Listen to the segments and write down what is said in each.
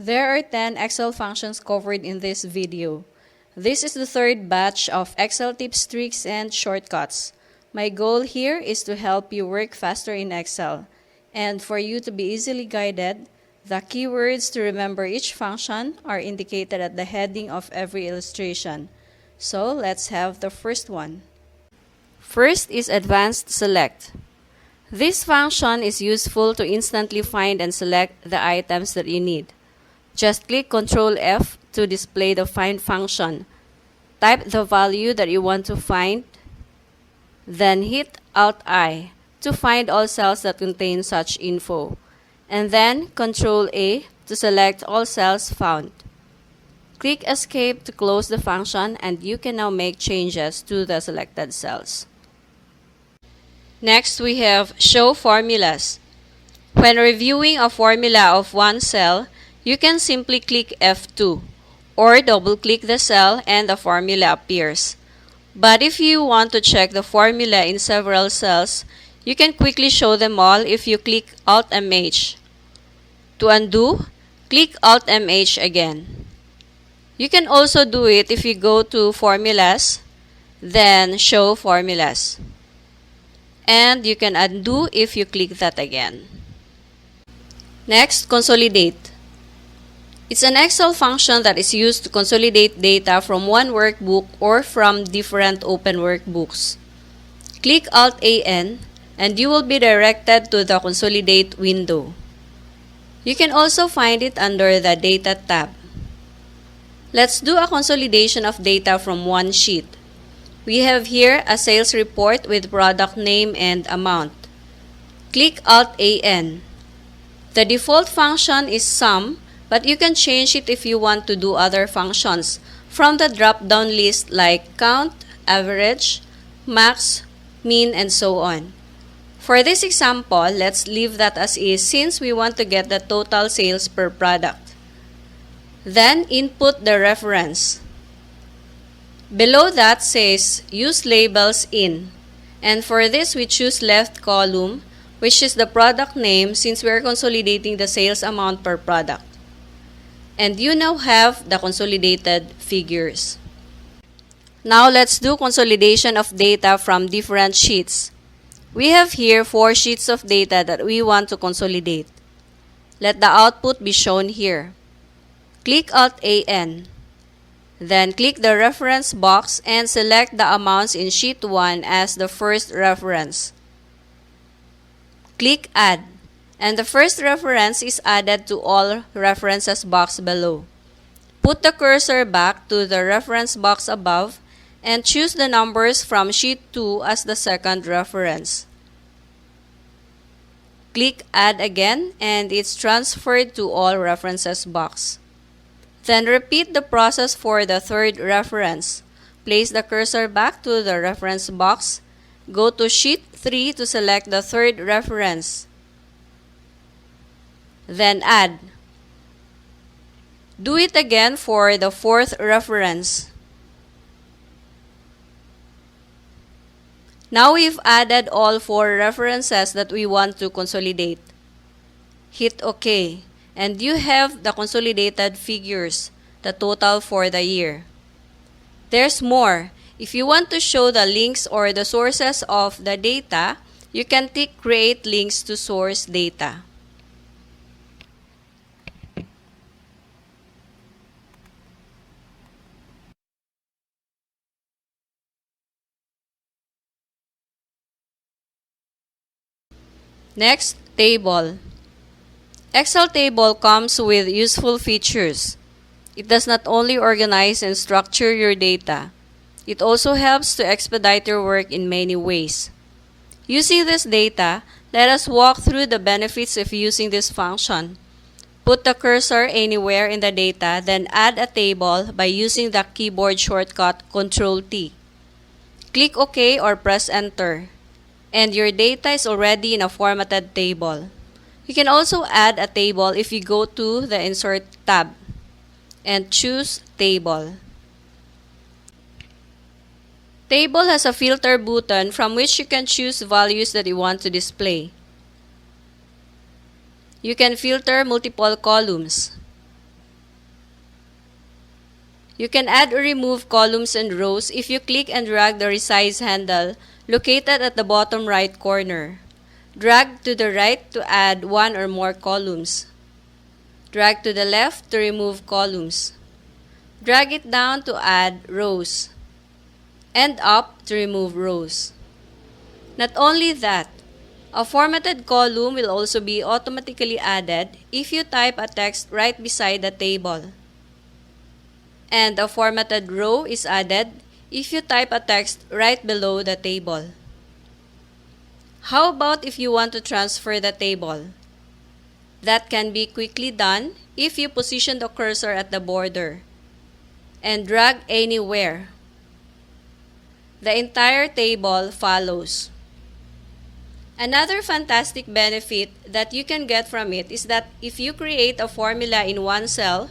There are 10 Excel functions covered in this video. This is the third batch of Excel tips, tricks, and shortcuts. My goal here is to help you work faster in Excel, and for you to be easily guided. The keywords to remember each function are indicated at the heading of every illustration. So let's have the first one. First is Advanced Select. This function is useful to instantly find and select the items that you need. Just click Ctrl F to display the Find function. Type the value that you want to find, then hit Alt I to find all cells that contain such info, and then Ctrl A to select all cells found. Click Escape to close the function, and you can now make changes to the selected cells. Next, we have Show Formulas. When reviewing a formula of one cell, you can simply click F2 or double-click the cell and the formula appears. But if you want to check the formula in several cells, you can quickly show them all if you click ALT+M+H. To undo, click ALT+M+H again. You can also do it if you go to Formulas, then Show Formulas. And you can undo if you click that again. Next, Consolidate. It's an Excel function that is used to consolidate data from one workbook or from different open workbooks. Click Alt+AN and you will be directed to the Consolidate window. You can also find it under the Data tab. Let's do a consolidation of data from one sheet. We have here a sales report with product name and amount. Click Alt+AN. The default function is Sum, but you can change it if you want to do other functions from the drop-down list like Count, Average, Max, Mean, and so on. For this example, let's leave that as is since we want to get the total sales per product. Then input the reference. Below that says Use Labels In, and for this we choose left column, which is the product name since we are consolidating the sales amount per product. And you now have the consolidated figures. Now let's do consolidation of data from different sheets. We have here 4 sheets of data that we want to consolidate. Let the output be shown here. Click Alt+AN. Then click the reference box and select the amounts in sheet 1 as the first reference. Click Add, and the first reference is added to all references box below. Put the cursor back to the reference box above and choose the numbers from sheet 2 as the second reference. Click Add again and it's transferred to all references box. Then repeat the process for the third reference. Place the cursor back to the reference box. Go to sheet 3 to select the third reference. Then add. Do it again for the fourth reference. Now we've added all 4 references that we want to consolidate. Hit OK, and you have the consolidated figures, the total for the year. There's more. If you want to show the links or the sources of the data, you can click Create Links to Source Data. Next, Table. Excel table comes with useful features. It does not only organize and structure your data, it also helps to expedite your work in many ways. Using this data, let us walk through the benefits of using this function. Put the cursor anywhere in the data, then add a table by using the keyboard shortcut Ctrl+T. Click OK or press Enter, and your data is already in a formatted table. You can also add a table if you go to the Insert tab and choose Table. Table has a filter button from which you can choose values that you want to display. You can filter multiple columns. You can add or remove columns and rows if you click and drag the resize handle located at the bottom right corner. Drag to the right to add one or more columns. Drag to the left to remove columns. Drag it down to add rows. And up to remove rows. Not only that, a formatted column will also be automatically added if you type a text right beside the table. And a formatted row is added if you type a text right below the table. How about if you want to transfer the table? That can be quickly done if you position the cursor at the border and drag anywhere. The entire table follows. Another fantastic benefit that you can get from it is that if you create a formula in one cell,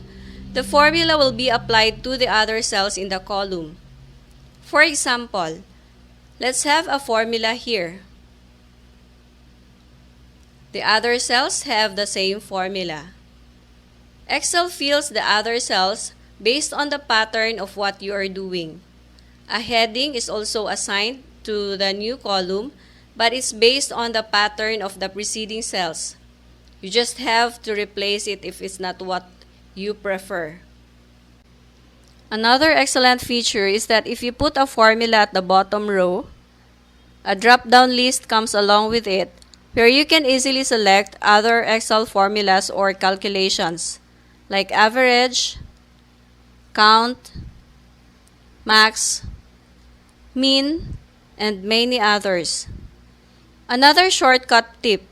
the formula will be applied to the other cells in the column. For example, let's have a formula here. The other cells have the same formula. Excel fills the other cells based on the pattern of what you are doing. A heading is also assigned to the new column, but it's based on the pattern of the preceding cells. You just have to replace it if it's not what you prefer. Another excellent feature is that if you put a formula at the bottom row, a drop-down list comes along with it where you can easily select other Excel formulas or calculations like average, count, max, mean, and many others. Another shortcut tip: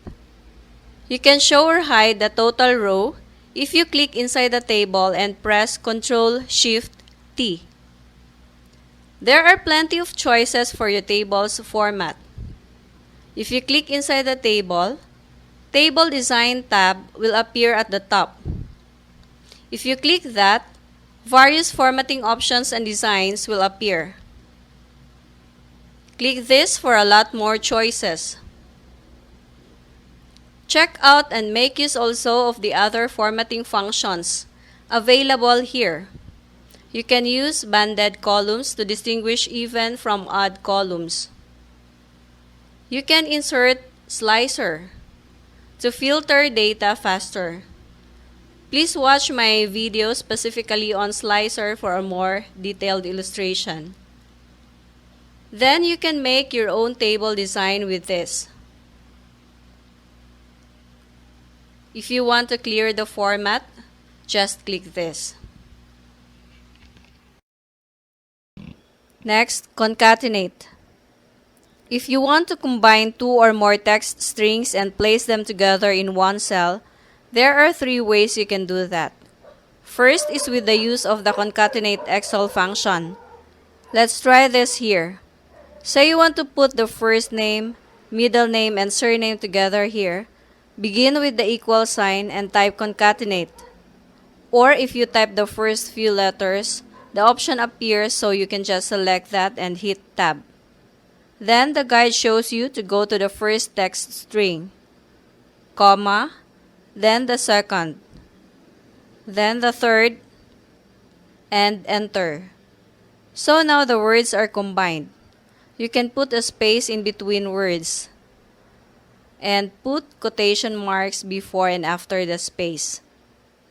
you can show or hide the total row if you click inside the table and press Ctrl-Shift-T. There are plenty of choices for your table's format. If you click inside the table, Table Design tab will appear at the top. If you click that, various formatting options and designs will appear. Click this for a lot more choices. Check out and make use also of the other formatting functions available here. You can use banded columns to distinguish even from odd columns. You can insert slicer to filter data faster. Please watch my video specifically on slicer for a more detailed illustration. Then you can make your own table design with this. If you want to clear the format, just click this. Next, concatenate. If you want to combine two or more text strings and place them together in one cell, there are three ways you can do that. First is with the use of the concatenate Excel function. Let's try this here. Say you want to put the first name, middle name, and surname together here. Begin with the equal sign and type concatenate. Or if you type the first few letters, the option appears, so you can just select that and hit tab. Then the guide shows you to go to the first text string, comma, then the second, then the third, and enter. So now the words are combined. You can put a space in between words and put quotation marks before and after the space,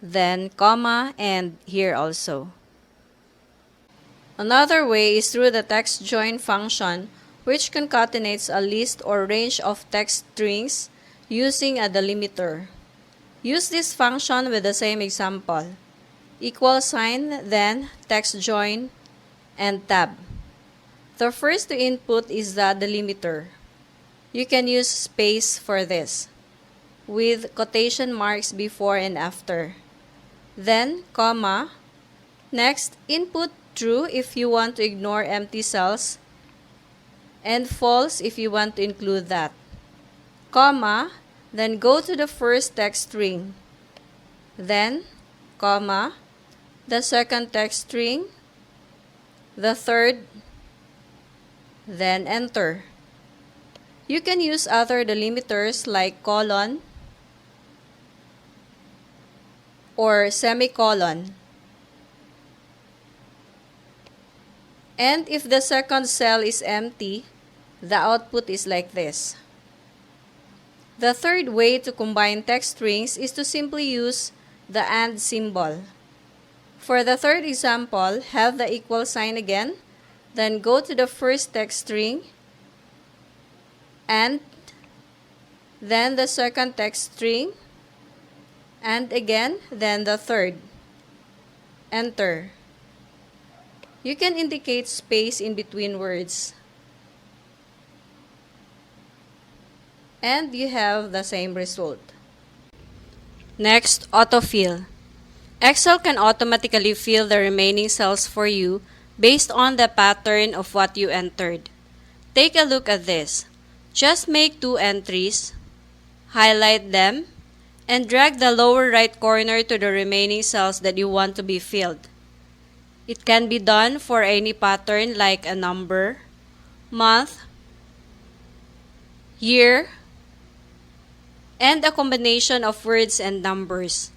then comma, and here also. Another way is through the text join function, which concatenates a list or range of text strings using a delimiter. Use this function with the same example. Equal sign, then text join, and tab. The first to input is the delimiter. You can use space for this, with quotation marks before and after. Then, comma. Next, input true if you want to ignore empty cells, and false if you want to include that. Comma, then go to the first text string. Then, comma, the second text string, the third, then enter. You can use other delimiters like colon or semicolon. And if the second cell is empty, the output is like this. The third way to combine text strings is to simply use the AND symbol. For the third example, have the equal sign again, then go to the first text string, and then the second text string, and again, then the third. Enter. You can indicate space in between words. And you have the same result. Next, autofill. Excel can automatically fill the remaining cells for you based on the pattern of what you entered. Take a look at this. Just make 2 entries, highlight them, and drag the lower right corner to the remaining cells that you want to be filled. It can be done for any pattern like a number, month, year, and a combination of words and numbers.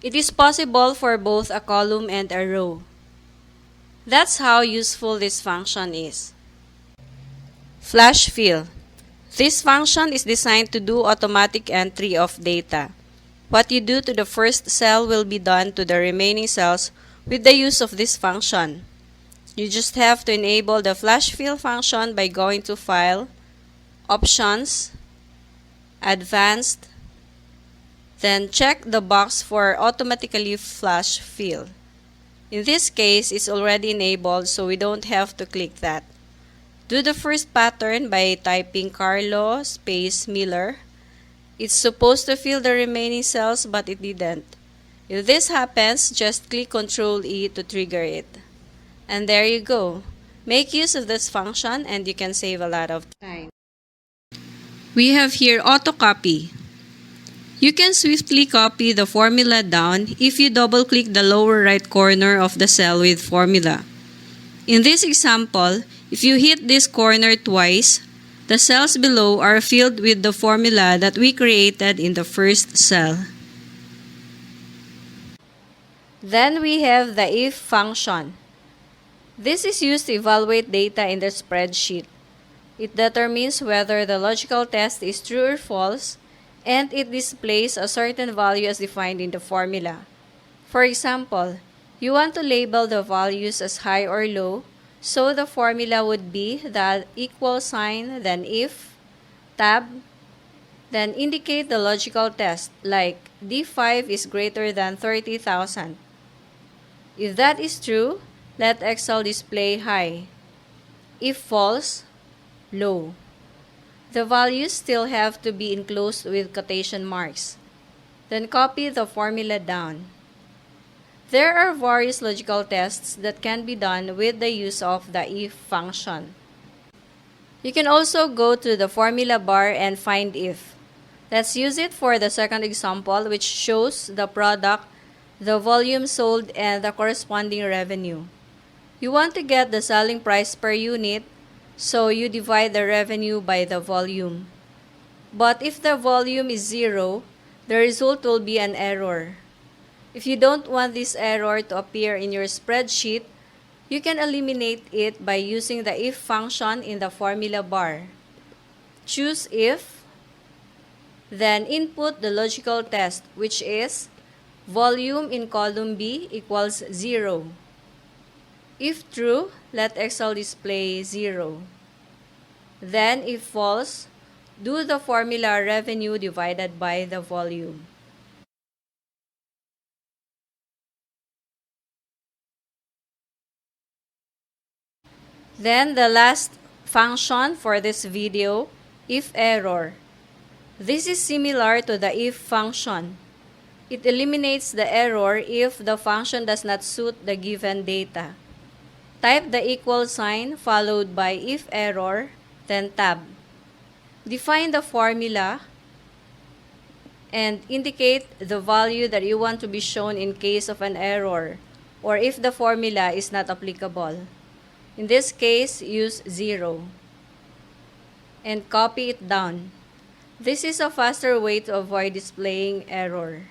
It is possible for both a column and a row. That's how useful this function is. Flash fill. This function is designed to do automatic entry of data. What you do to the first cell will be done to the remaining cells with the use of this function. You just have to enable the flash fill function by going to File, Options, Advanced, then check the box for automatically flash fill. In this case, it's already enabled, so we don't have to click that. Do the first pattern by typing Carlo space Miller. It's supposed to fill the remaining cells, but it didn't. If this happens, just click Ctrl E to trigger it. And there you go. Make use of this function and you can save a lot of time. We have here autocopy. You can swiftly copy the formula down if you double-click the lower right corner of the cell with formula. In this example, if you hit this corner twice, the cells below are filled with the formula that we created in the first cell. Then we have the if function. This is used to evaluate data in the spreadsheet. It determines whether the logical test is true or false, and it displays a certain value as defined in the formula. For example, you want to label the values as high or low, so the formula would be the equal sign, then if, tab, then indicate the logical test, like D5 is greater than 30,000. If that is true, let Excel display high. If false, low. The values still have to be enclosed with quotation marks. Then copy the formula down. There are various logical tests that can be done with the use of the if function. You can also go to the formula bar and find if. Let's use it for the second example, which shows the product, the volume sold, and the corresponding revenue. You want to get the selling price per unit, so you divide the revenue by the volume. But if the volume is 0, the result will be an error. If you don't want this error to appear in your spreadsheet, you can eliminate it by using the if function in the formula bar. Choose if, then input the logical test, which is volume in column B equals 0. If true, let Excel display 0. Then, if false, do the formula revenue divided by the volume. Then, the last function for this video, IFERROR. This is similar to the if function. It eliminates the error if the function does not suit the given data. Type the equal sign followed by IFERROR, then tab. Define the formula and indicate the value that you want to be shown in case of an error or if the formula is not applicable. In this case, use 0 and copy it down. This is a faster way to avoid displaying error.